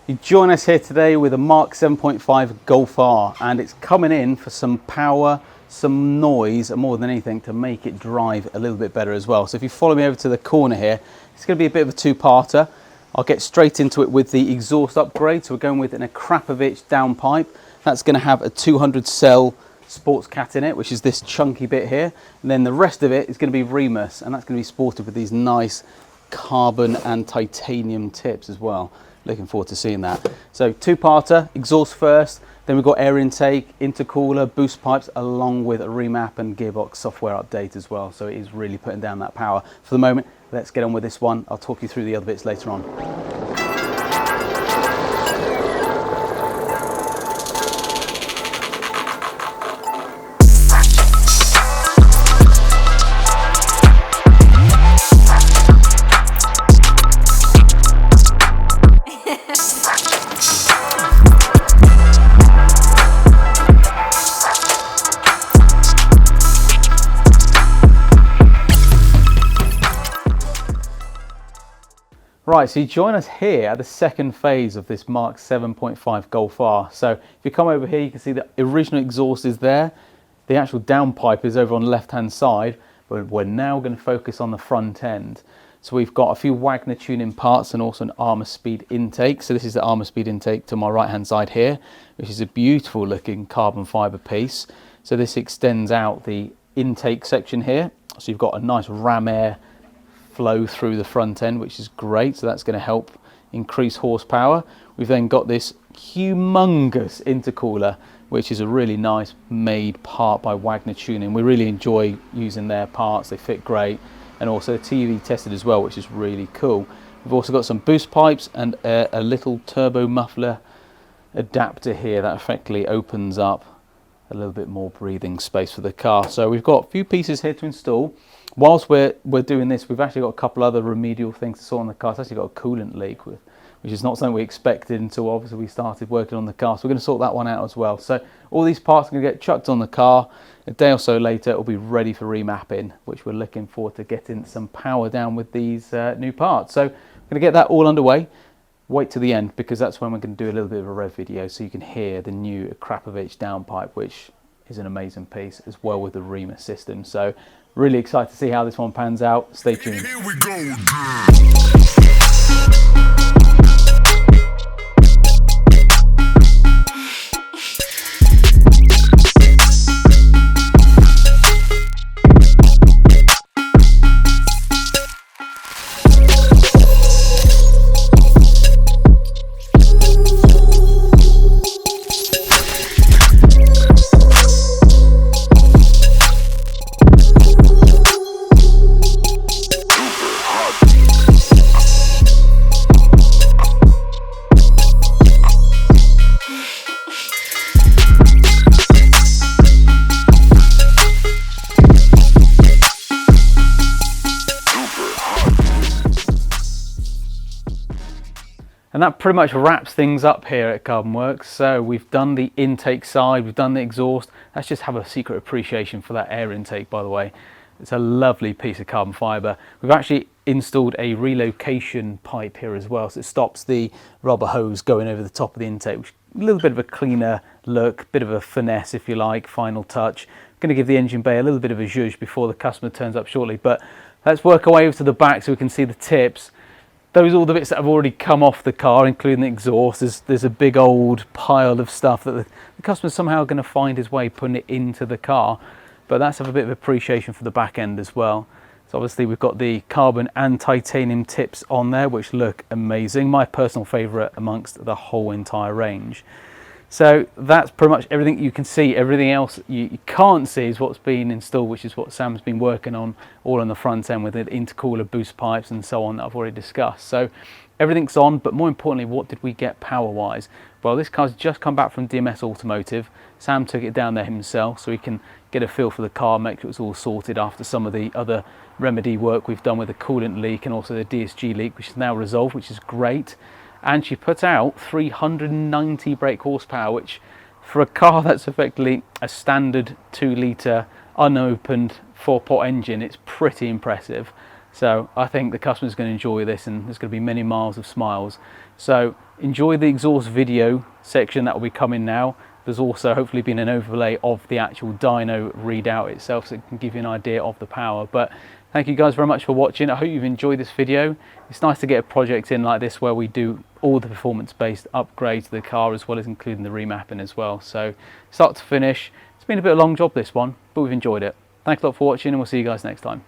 You join us here today with a Mk7.5 Golf R, and it's coming in for some power, some noise, and more than anything to make it drive a little bit better as well. So if you follow me over to the corner here, it's going to be a bit of a two-parter. I'll get straight into it with the exhaust upgrade. So we're going with an Akrapovic downpipe. That's going to have a 200 cell sports cat in it, which is this chunky bit here. And then the rest of it is going to be Remus, and that's going to be sported with these nice carbon and titanium tips as well. Looking forward to seeing that. So two-parter, exhaust first, then we've got air intake, intercooler, boost pipes, along with a remap and gearbox software update as well. So it is really putting down that power. For the moment, let's get on with this one. I'll talk you through the other bits later on. Right, so you join us here at the second phase of this Mk7.5 Golf R. So if you come over here, you can see the original exhaust is there. The actual downpipe is over on the left-hand side, but we're now going to focus on the front end. So we've got a few Wagner Tuning parts and also an Armaspeed intake. So this is the Armaspeed intake to my right-hand side here, which is a beautiful looking carbon fiber piece. So this extends out the intake section here. So you've got a nice ram air flow through the front end, which is great. So that's going to help increase horsepower. We've then got this humongous intercooler, which is a really nice made part by Wagner Tuning. We really enjoy using their parts. They fit great, and also TV tested as well, which is really cool. We've also got some boost pipes and a little turbo muffler adapter here that effectively opens up a little bit more breathing space for the car. So we've got a few pieces here to install. Whilst we're doing this, we've actually got a couple other remedial things to sort on the car. It's actually got a coolant leak, which is not something we expected until obviously we started working on the car. So we're going to sort that one out as well. So all these parts are going to get chucked on the car. A day or so later, it'll be ready for remapping, which we're looking forward to getting some power down with these new parts. So we're going to get that all underway. Wait to the end, because that's when we're going to do a little bit of a rev video so you can hear the new Akrapovic downpipe, which is an amazing piece, as well with the Remus system. So really excited to see how this one pans out. Stay tuned. Here we go. And that pretty much wraps things up here at Carbonwurks. So we've done the intake side, we've done the exhaust. Let's just have a secret appreciation for that air intake, by the way. It's a lovely piece of carbon fiber. We've actually installed a relocation pipe here as well, so it stops the rubber hose going over the top of the intake, which is a little bit of a cleaner look, bit of a finesse if you like, final touch. I'm going to give the engine bay a little bit of a zhuzh before the customer turns up shortly, but let's work our way over to the back so we can see the tips. Those are all the bits that have already come off the car, including the exhaust. There's a big old pile of stuff that the customer's somehow going to find his way putting it into the car. But that's a bit of appreciation for the back end as well. So obviously we've got the carbon and titanium tips on there, which look amazing. My personal favourite amongst the whole entire range. So that's pretty much everything you can see. Everything else you can't see is what's been installed, which is what Sam's been working on all on the front end with the intercooler, boost pipes and so on that I've already discussed. So everything's on, but more importantly, what did we get power-wise? Well, this car's just come back from DMS Automotive. Sam took it down there himself so he can get a feel for the car, make sure it's all sorted after some of the other remedy work we've done with the coolant leak and also the DSG leak, which is now resolved, which is great. And she put out 390 brake horsepower, which for a car that's effectively a standard 2-litre unopened 4-pot engine, it's pretty impressive. So I think the customer's going to enjoy this, and there's going to be many miles of smiles. So enjoy the exhaust video section that will be coming now. There's also hopefully been an overlay of the actual dyno readout itself, so it can give you an idea of the power. But thank you guys very much for watching. I hope you've enjoyed this video. It's nice to get a project in like this where we do all the performance-based upgrades to the car, as well as including the remapping as well. So start to finish, it's been a bit of a long job this one, but we've enjoyed it. Thanks a lot for watching, and we'll see you guys next time.